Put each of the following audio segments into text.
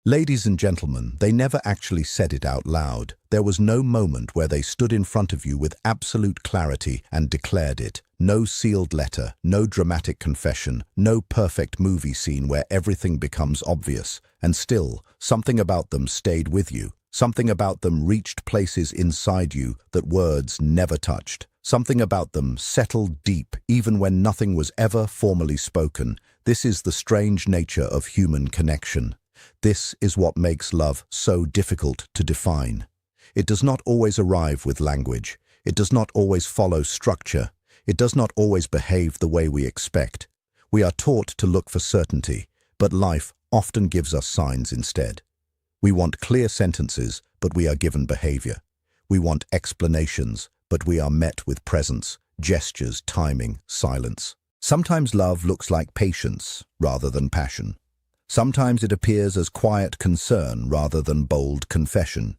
Ladies and gentlemen, they never actually said it out loud. There was no moment where they stood in front of you with absolute clarity and declared it. No sealed letter, no dramatic confession, no perfect movie scene where everything becomes obvious. And still, something about them stayed with you. Something about them reached places inside you that words never touched. Something about them settled deep, even when nothing was ever formally spoken. This is the strange nature of human connection. This is what makes love so difficult to define. It does not always arrive with language. It does not always follow structure. It does not always behave the way we expect. We are taught to look for certainty, but life often gives us signs instead. We want clear sentences, but we are given behavior. We want explanations, but we are met with presence, gestures, timing, silence. Sometimes love looks like patience rather than passion. Sometimes it appears as quiet concern rather than bold confession.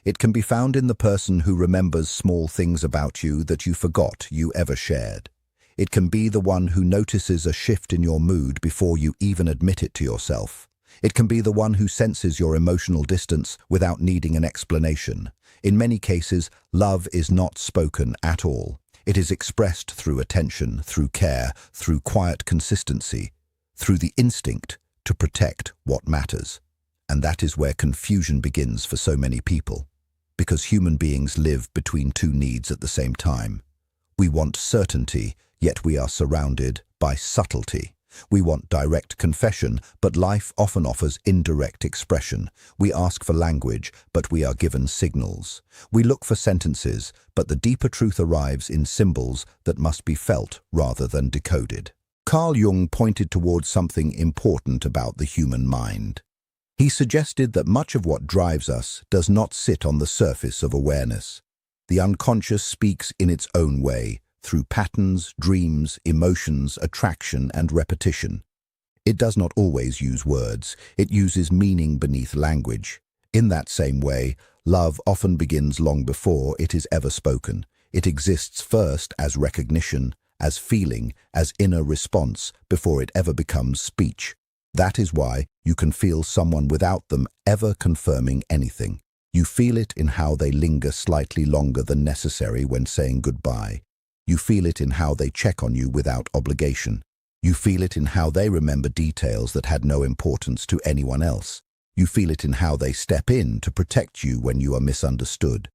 It can be found in the person who remembers small things about you that you forgot you ever shared. It can be the one who notices a shift in your mood before you even admit it to yourself. It can be the one who senses your emotional distance without needing an explanation. In many cases, love is not spoken at all. It is expressed through attention, through care, through quiet consistency, through the instinct to protect what matters. And that is where confusion begins for so many people, because human beings live between two needs at the same time. We want certainty, yet we are surrounded by subtlety. We want direct confession, but life often offers indirect expression. We ask for language, but we are given signals. We look for sentences, but the deeper truth arrives in symbols that must be felt rather than decoded. Carl Jung pointed towards something important about the human mind. He suggested that much of what drives us does not sit on the surface of awareness. The unconscious speaks in its own way, through patterns, dreams, emotions, attraction, and repetition. It does not always use words. It uses meaning beneath language. In that same way, love often begins long before it is ever spoken. It exists first as recognition, as feeling, as inner response, before it ever becomes speech. That is why you can feel someone without them ever confirming anything. You feel it in how they linger slightly longer than necessary when saying goodbye. You feel it in how they check on you without obligation. You feel it in how they remember details that had no importance to anyone else. You feel it in how they step in to protect you when you are misunderstood.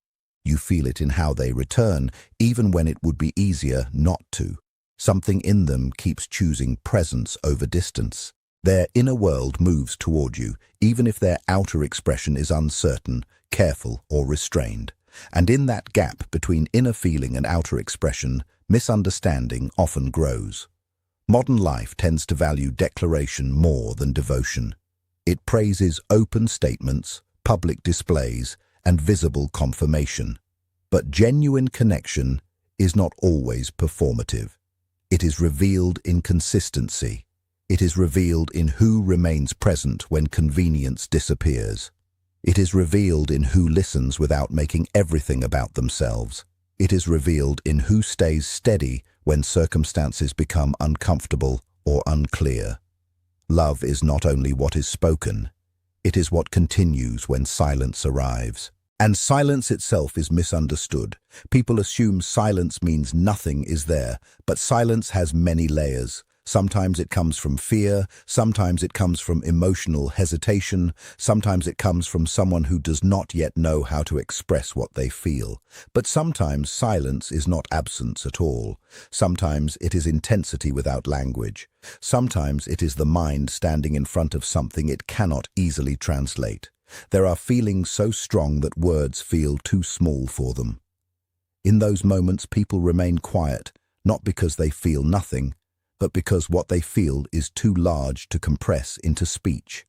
You feel it in how they return, even when it would be easier not to. Something in them keeps choosing presence over distance. Their inner world moves toward you, even if their outer expression is uncertain, careful, or restrained. And in that gap between inner feeling and outer expression, misunderstanding often grows. Modern life tends to value declaration more than devotion. It praises open statements, public displays, and visible confirmation. But genuine connection is not always performative. It is revealed in consistency. It is revealed in who remains present when convenience disappears. It is revealed in who listens without making everything about themselves. It is revealed in who stays steady when circumstances become uncomfortable or unclear. Love is not only what is spoken, it is what continues when silence arrives. And silence itself is misunderstood. People assume silence means nothing is there, but silence has many layers. Sometimes it comes from fear, sometimes it comes from emotional hesitation, sometimes it comes from someone who does not yet know how to express what they feel. But sometimes silence is not absence at all. Sometimes it is intensity without language. Sometimes it is the mind standing in front of something it cannot easily translate. There are feelings so strong that words feel too small for them. In those moments, people remain quiet, not because they feel nothing, but because what they feel is too large to compress into speech.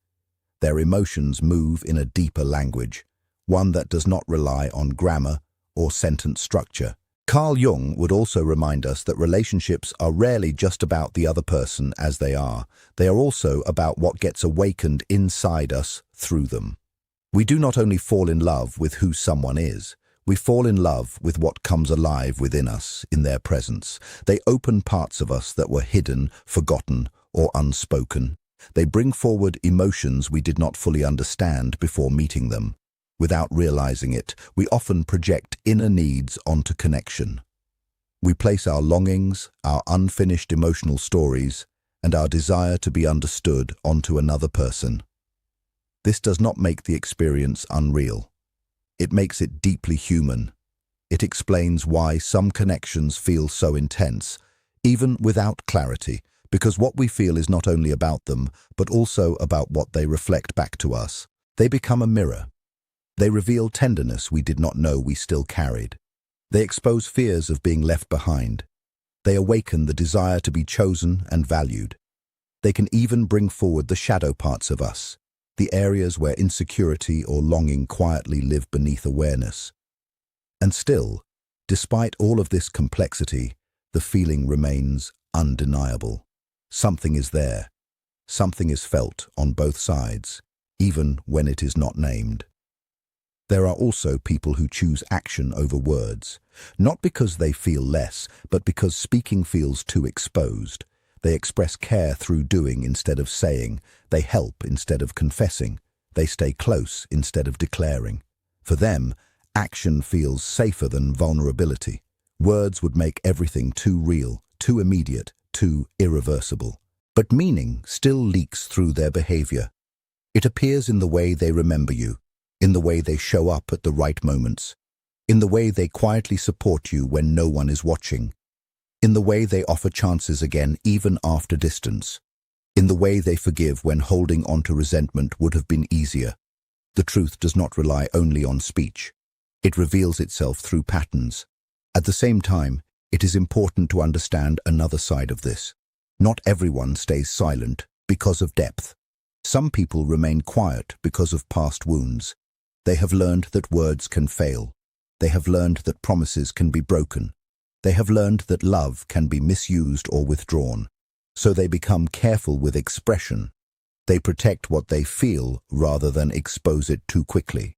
Their emotions move in a deeper language, one that does not rely on grammar or sentence structure. Carl Jung would also remind us that relationships are rarely just about the other person as they are. They are also about what gets awakened inside us through them. We do not only fall in love with who someone is, we fall in love with what comes alive within us in their presence. They open parts of us that were hidden, forgotten, or unspoken. They bring forward emotions we did not fully understand before meeting them. Without realizing it, we often project inner needs onto connection. We place our longings, our unfinished emotional stories, and our desire to be understood onto another person. This does not make the experience unreal. It makes it deeply human. It explains why some connections feel so intense, even without clarity, because what we feel is not only about them, but also about what they reflect back to us. They become a mirror. They reveal tenderness we did not know we still carried. They expose fears of being left behind. They awaken the desire to be chosen and valued. They can even bring forward the shadow parts of us, the areas where insecurity or longing quietly live beneath awareness. And still, despite all of this complexity, the feeling remains undeniable. Something is there. Something is felt on both sides, even when it is not named. There are also people who choose action over words, not because they feel less, but because speaking feels too exposed. They express care through doing instead of saying. They help instead of confessing. They stay close instead of declaring. For them, action feels safer than vulnerability. Words would make everything too real, too immediate, too irreversible. But meaning still leaks through their behavior. It appears in the way they remember you, in the way they show up at the right moments, in the way they quietly support you when no one is watching, in the way they offer chances again even after distance, in the way they forgive when holding on to resentment would have been easier. The truth does not rely only on speech. It reveals itself through patterns. At the same time, it is important to understand another side of this. Not everyone stays silent because of depth. Some people remain quiet because of past wounds. They have learned that words can fail. They have learned that promises can be broken. They have learned that love can be misused or withdrawn. So they become careful with expression. They protect what they feel rather than expose it too quickly.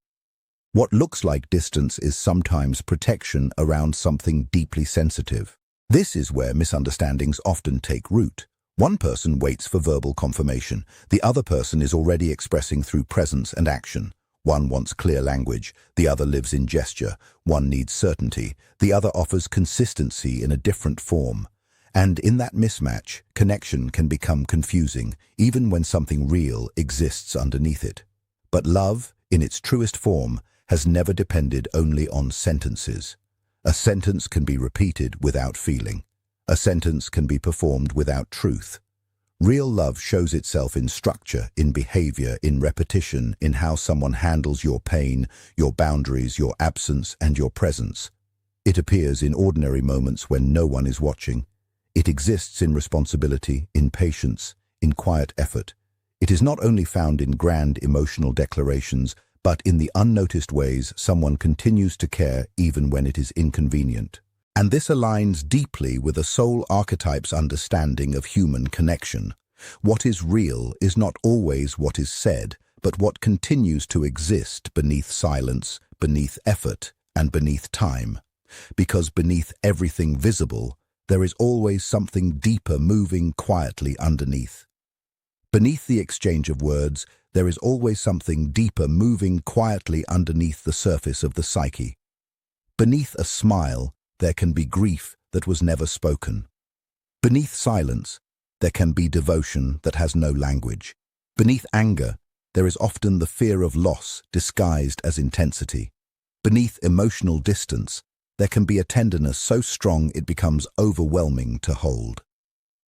What looks like distance is sometimes protection around something deeply sensitive. This is where misunderstandings often take root. One person waits for verbal confirmation. The other person is already expressing through presence and action. One wants clear language, the other lives in gesture. One needs certainty, the other offers consistency in a different form. And in that mismatch, connection can become confusing, even when something real exists underneath it. But love, in its truest form, has never depended only on sentences. A sentence can be repeated without feeling. A sentence can be performed without truth. Real love shows itself in structure, in behavior, in repetition, in how someone handles your pain, your boundaries, your absence, and your presence. It appears in ordinary moments when no one is watching. It exists in responsibility, in patience, in quiet effort. It is not only found in grand emotional declarations, but in the unnoticed ways someone continues to care even when it is inconvenient. And this aligns deeply with a soul archetype's understanding of human connection. What is real is not always what is said, but what continues to exist beneath silence, beneath effort, and beneath time. Because beneath everything visible, there is always something deeper moving quietly underneath. Beneath the exchange of words, there is always something deeper moving quietly underneath the surface of the psyche. Beneath a smile, there can be grief that was never spoken. Beneath silence, there can be devotion that has no language. Beneath anger, there is often the fear of loss disguised as intensity. Beneath emotional distance, there can be a tenderness so strong it becomes overwhelming to hold.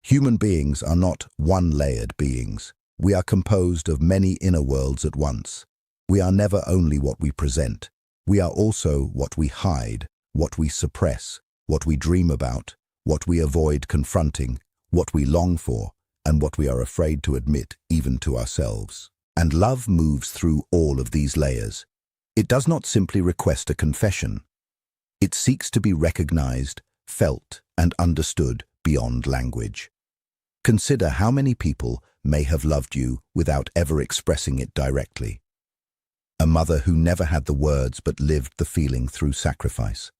Human beings are not one-layered beings. We are composed of many inner worlds at once. We are never only what we present. We are also what we hide, what we suppress, what we dream about, what we avoid confronting, what we long for, and what we are afraid to admit even to ourselves. And love moves through all of these layers. It does not simply request a confession. It seeks to be recognized, felt, and understood beyond language. Consider how many people may have loved you without ever expressing it directly. A mother who never had the words but lived the feeling through sacrifice.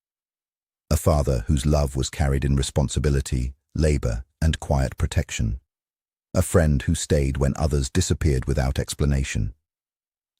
A father whose love was carried in responsibility, labor, and quiet protection. A friend who stayed when others disappeared without explanation.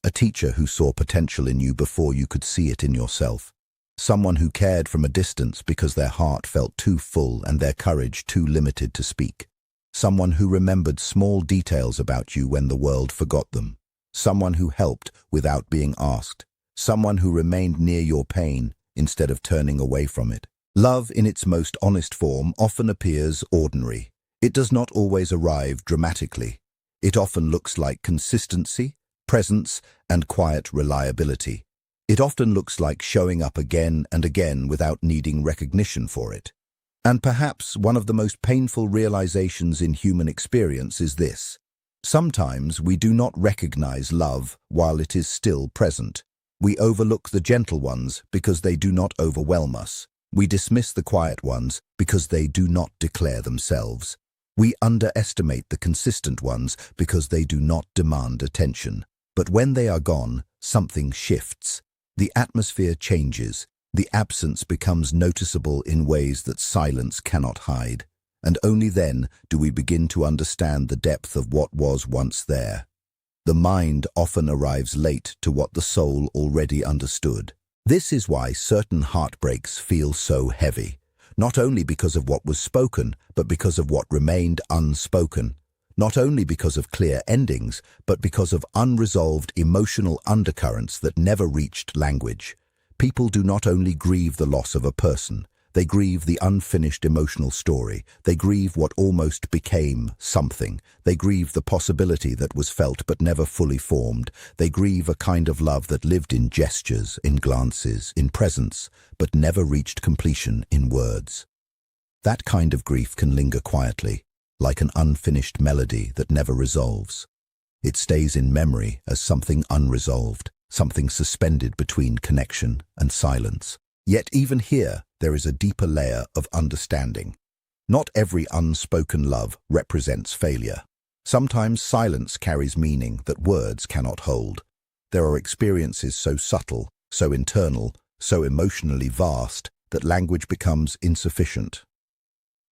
A teacher who saw potential in you before you could see it in yourself. Someone who cared from a distance because their heart felt too full and their courage too limited to speak. Someone who remembered small details about you when the world forgot them. Someone who helped without being asked. Someone who remained near your pain instead of turning away from it. Love in its most honest form often appears ordinary. It does not always arrive dramatically. It often looks like consistency, presence, and quiet reliability. It often looks like showing up again and again without needing recognition for it. And perhaps one of the most painful realizations in human experience is this. Sometimes we do not recognize love while it is still present. We overlook the gentle ones because they do not overwhelm us. We dismiss the quiet ones because they do not declare themselves. We underestimate the consistent ones because they do not demand attention. But when they are gone, something shifts. The atmosphere changes. The absence becomes noticeable in ways that silence cannot hide. And only then do we begin to understand the depth of what was once there. The mind often arrives late to what the soul already understood. This is why certain heartbreaks feel so heavy, not only because of what was spoken, but because of what remained unspoken. Not only because of clear endings, but because of unresolved emotional undercurrents that never reached language. People do not only grieve the loss of a person, they grieve the unfinished emotional story. They grieve what almost became something. They grieve the possibility that was felt but never fully formed. They grieve a kind of love that lived in gestures, in glances, in presence, but never reached completion in words. That kind of grief can linger quietly, like an unfinished melody that never resolves. It stays in memory as something unresolved, something suspended between connection and silence. Yet even here, there is a deeper layer of understanding. Not every unspoken love represents failure. Sometimes silence carries meaning that words cannot hold. There are experiences so subtle, so internal, so emotionally vast that language becomes insufficient.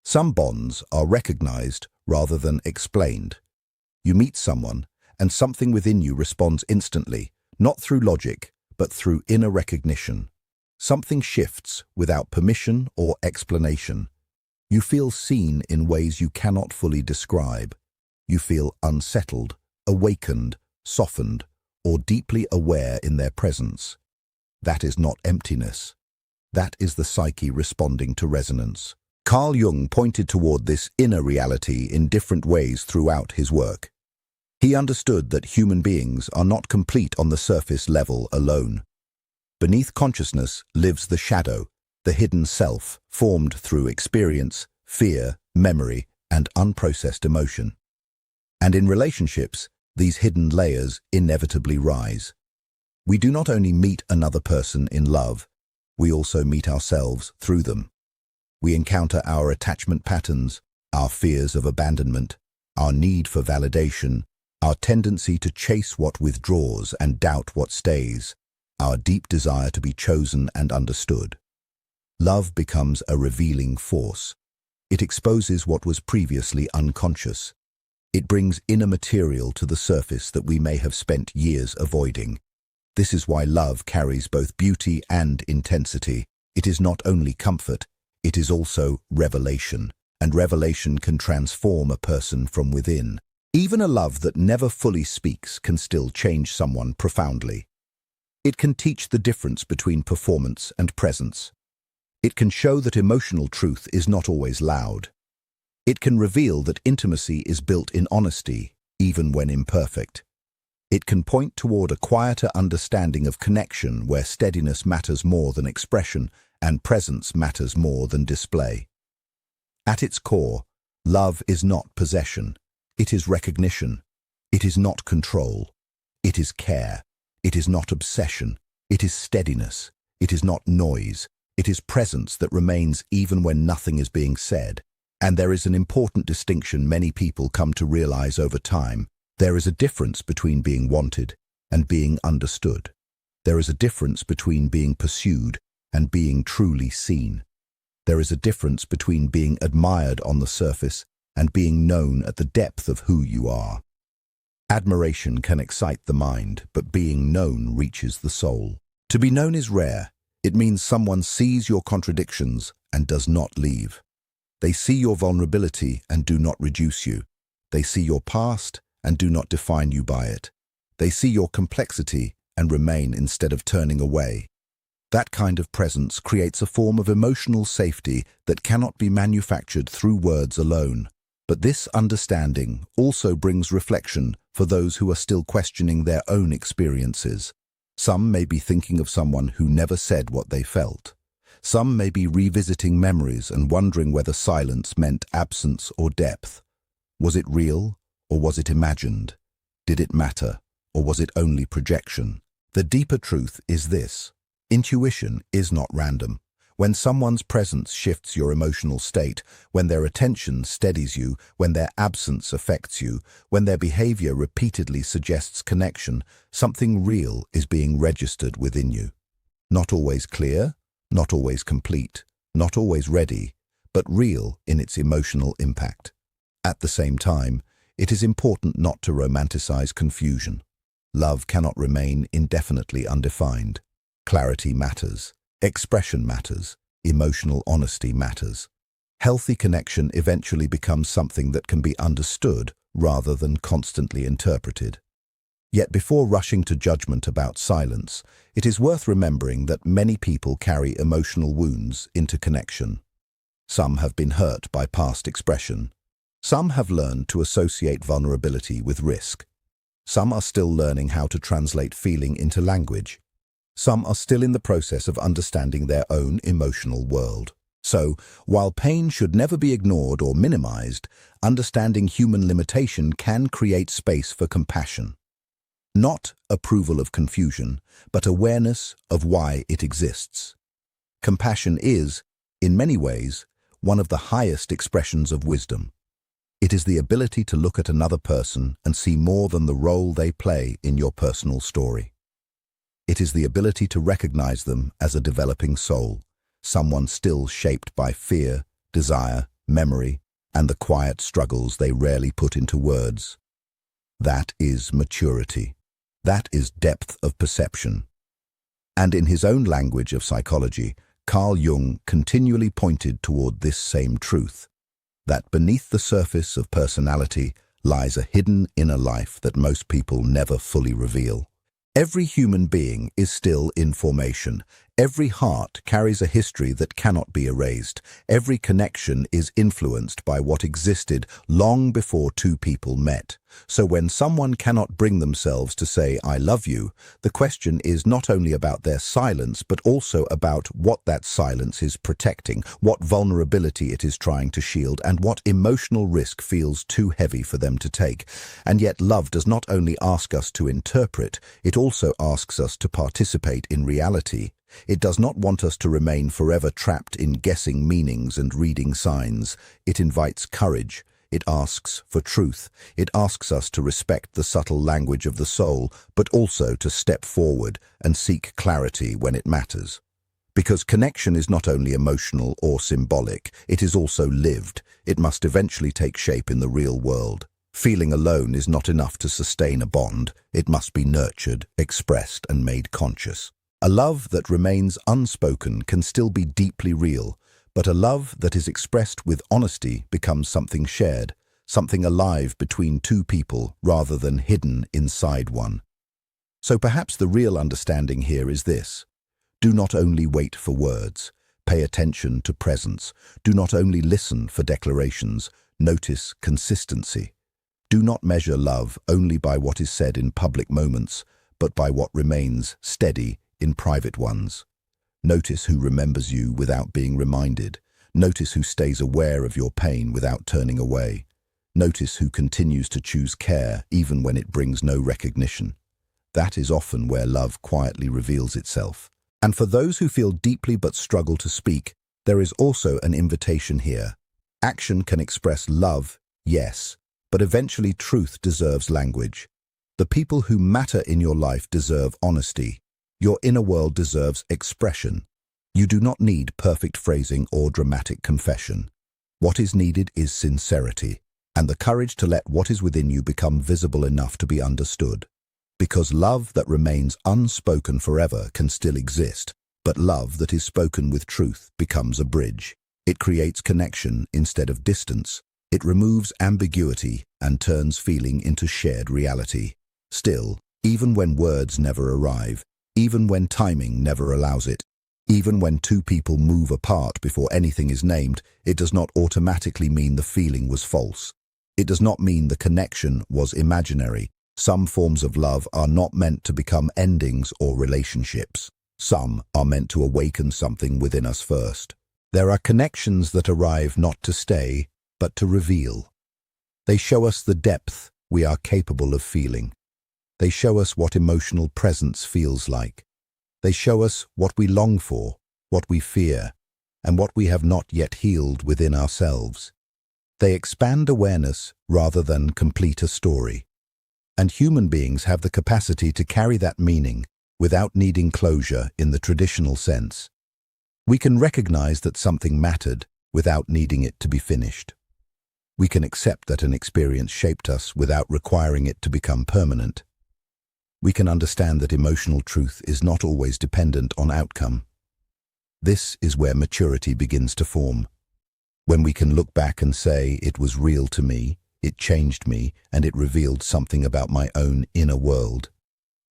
Some bonds are recognized rather than explained. You meet someone, and something within you responds instantly, not through logic, but through inner recognition. Something shifts without permission or explanation. You feel seen in ways you cannot fully describe. You feel unsettled, awakened, softened, or deeply aware in their presence. That is not emptiness. That is the psyche responding to resonance. Carl Jung pointed toward this inner reality in different ways throughout his work. He understood that human beings are not complete on the surface level alone. Beneath consciousness lives the shadow, the hidden self, formed through experience, fear, memory, and unprocessed emotion. And in relationships, these hidden layers inevitably rise. We do not only meet another person in love, we also meet ourselves through them. We encounter our attachment patterns, our fears of abandonment, our need for validation, our tendency to chase what withdraws and doubt what stays, our deep desire to be chosen and understood. Love becomes a revealing force. It exposes what was previously unconscious. It brings inner material to the surface that we may have spent years avoiding. This is why love carries both beauty and intensity. It is not only comfort, it is also revelation, and revelation can transform a person from within. Even a love that never fully speaks can still change someone profoundly. It can teach the difference between performance and presence. It can show that emotional truth is not always loud. It can reveal that intimacy is built in honesty, even when imperfect. It can point toward a quieter understanding of connection where steadiness matters more than expression and presence matters more than display. At its core, love is not possession. It is recognition. It is not control. It is care. It is not obsession. It is steadiness. It is not noise. It is presence that remains even when nothing is being said. And there is an important distinction many people come to realize over time. There is a difference between being wanted and being understood. There is a difference between being pursued and being truly seen. There is a difference between being admired on the surface and being known at the depth of who you are. Admiration can excite the mind, but being known reaches the soul. To be known is rare. It means someone sees your contradictions and does not leave. They see your vulnerability and do not reduce you. They see your past and do not define you by it. They see your complexity and remain instead of turning away. That kind of presence creates a form of emotional safety that cannot be manufactured through words alone. But this understanding also brings reflection for those who are still questioning their own experiences. Some may be thinking of someone who never said what they felt. Some may be revisiting memories and wondering whether silence meant absence or depth. Was it real or was it imagined? Did it matter or was it only projection? The deeper truth is this: intuition is not random. When someone's presence shifts your emotional state, when their attention steadies you, when their absence affects you, when their behavior repeatedly suggests connection, something real is being registered within you. Not always clear, not always complete, not always ready, but real in its emotional impact. At the same time, it is important not to romanticize confusion. Love cannot remain indefinitely undefined. Clarity matters. Expression matters. Emotional honesty matters. Healthy connection eventually becomes something that can be understood rather than constantly interpreted. Yet before rushing to judgment about silence, it is worth remembering that many people carry emotional wounds into connection. Some have been hurt by past expression. Some have learned to associate vulnerability with risk. Some are still learning how to translate feeling into language. Some are still in the process of understanding their own emotional world. So, while pain should never be ignored or minimized, understanding human limitation can create space for compassion. Not approval of confusion, but awareness of why it exists. Compassion is, in many ways, one of the highest expressions of wisdom. It is the ability to look at another person and see more than the role they play in your personal story. It is the ability to recognize them as a developing soul, someone still shaped by fear, desire, memory, and the quiet struggles they rarely put into words. That is maturity. That is depth of perception. And in his own language of psychology, Carl Jung continually pointed toward this same truth, that beneath the surface of personality lies a hidden inner life that most people never fully reveal. Every human being is still in formation. Every heart carries a history that cannot be erased. Every connection is influenced by what existed long before two people met. So when someone cannot bring themselves to say, "I love you," the question is not only about their silence, but also about what that silence is protecting, what vulnerability it is trying to shield, and what emotional risk feels too heavy for them to take. And yet love does not only ask us to interpret, it also asks us to participate in reality. It does not want us to remain forever trapped in guessing meanings and reading signs. It invites courage. It asks for truth. It asks us to respect the subtle language of the soul, but also to step forward and seek clarity when it matters. Because connection is not only emotional or symbolic, it is also lived. It must eventually take shape in the real world. Feeling alone is not enough to sustain a bond. It must be nurtured, expressed, and made conscious. A love that remains unspoken can still be deeply real, but a love that is expressed with honesty becomes something shared, something alive between two people rather than hidden inside one. So perhaps the real understanding here is this: do not only wait for words, pay attention to presence. Do not only listen for declarations, notice consistency. Do not measure love only by what is said in public moments, but by what remains steady in private ones. Notice who remembers you without being reminded. Notice who stays aware of your pain without turning away. Notice who continues to choose care even when it brings no recognition. That is often where love quietly reveals itself. And for those who feel deeply but struggle to speak, there is also an invitation here. Action can express love, yes, but eventually truth deserves language. The people who matter in your life deserve honesty. Your inner world deserves expression. You do not need perfect phrasing or dramatic confession. What is needed is sincerity, and the courage to let what is within you become visible enough to be understood. Because love that remains unspoken forever can still exist, but love that is spoken with truth becomes a bridge. It creates connection instead of distance. It removes ambiguity and turns feeling into shared reality. Still, even when words never arrive, even when timing never allows it, even when two people move apart before anything is named, it does not automatically mean the feeling was false. It does not mean the connection was imaginary. Some forms of love are not meant to become endings or relationships. Some are meant to awaken something within us first. There are connections that arrive not to stay, but to reveal. They show us the depth we are capable of feeling. They show us what emotional presence feels like. They show us what we long for, what we fear, and what we have not yet healed within ourselves. They expand awareness rather than complete a story. And human beings have the capacity to carry that meaning without needing closure in the traditional sense. We can recognize that something mattered without needing it to be finished. We can accept that an experience shaped us without requiring it to become permanent. We can understand that emotional truth is not always dependent on outcome. This is where maturity begins to form. When we can look back and say, it was real to me, it changed me, and it revealed something about my own inner world.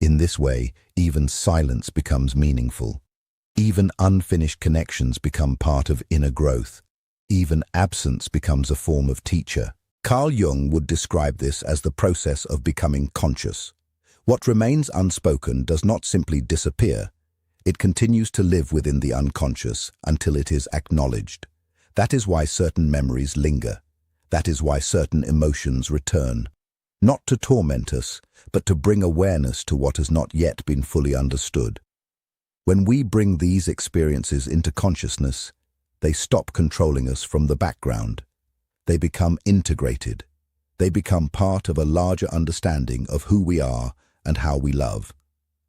In this way, even silence becomes meaningful. Even unfinished connections become part of inner growth. Even absence becomes a form of teacher. Carl Jung would describe this as the process of becoming conscious. What remains unspoken does not simply disappear. It continues to live within the unconscious until it is acknowledged. That is why certain memories linger. That is why certain emotions return. Not to torment us, but to bring awareness to what has not yet been fully understood. When we bring these experiences into consciousness, they stop controlling us from the background. They become integrated. They become part of a larger understanding of who we are and how we love.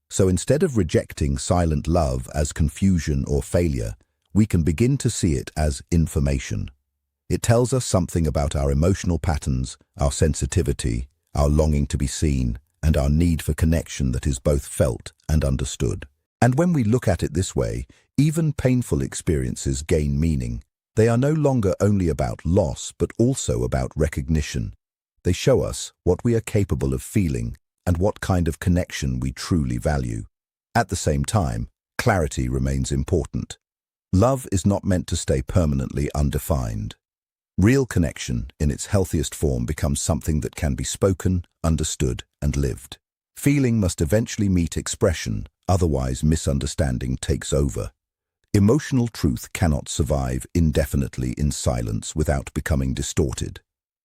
So instead of rejecting silent love as confusion or failure, we can begin to see it as information. It tells us something about our emotional patterns, our sensitivity, our longing to be seen, and our need for connection that is both felt and understood. And when we look at it this way, even painful experiences gain meaning. They are no longer only about loss, but also about recognition. They show us what we are capable of feeling and what kind of connection we truly value. At the same time, clarity remains important. Love is not meant to stay permanently undefined. Real connection, in its healthiest form, becomes something that can be spoken, understood, and lived. Feeling must eventually meet expression, otherwise misunderstanding takes over. Emotional truth cannot survive indefinitely in silence without becoming distorted.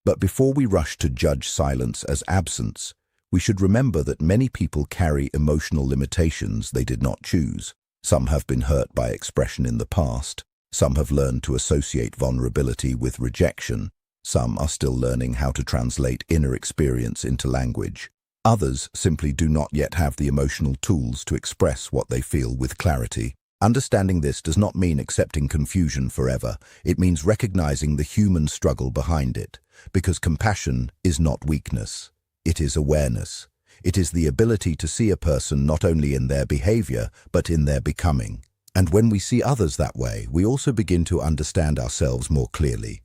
But before we rush to judge silence as absence, we should remember that many people carry emotional limitations they did not choose. Some have been hurt by expression in the past. Some have learned to associate vulnerability with rejection. Some are still learning how to translate inner experience into language. Others simply do not yet have the emotional tools to express what they feel with clarity. Understanding this does not mean accepting confusion forever. It means recognizing the human struggle behind it, because compassion is not weakness. It is awareness. It is the ability to see a person not only in their behavior, but in their becoming. And when we see others that way, we also begin to understand ourselves more clearly.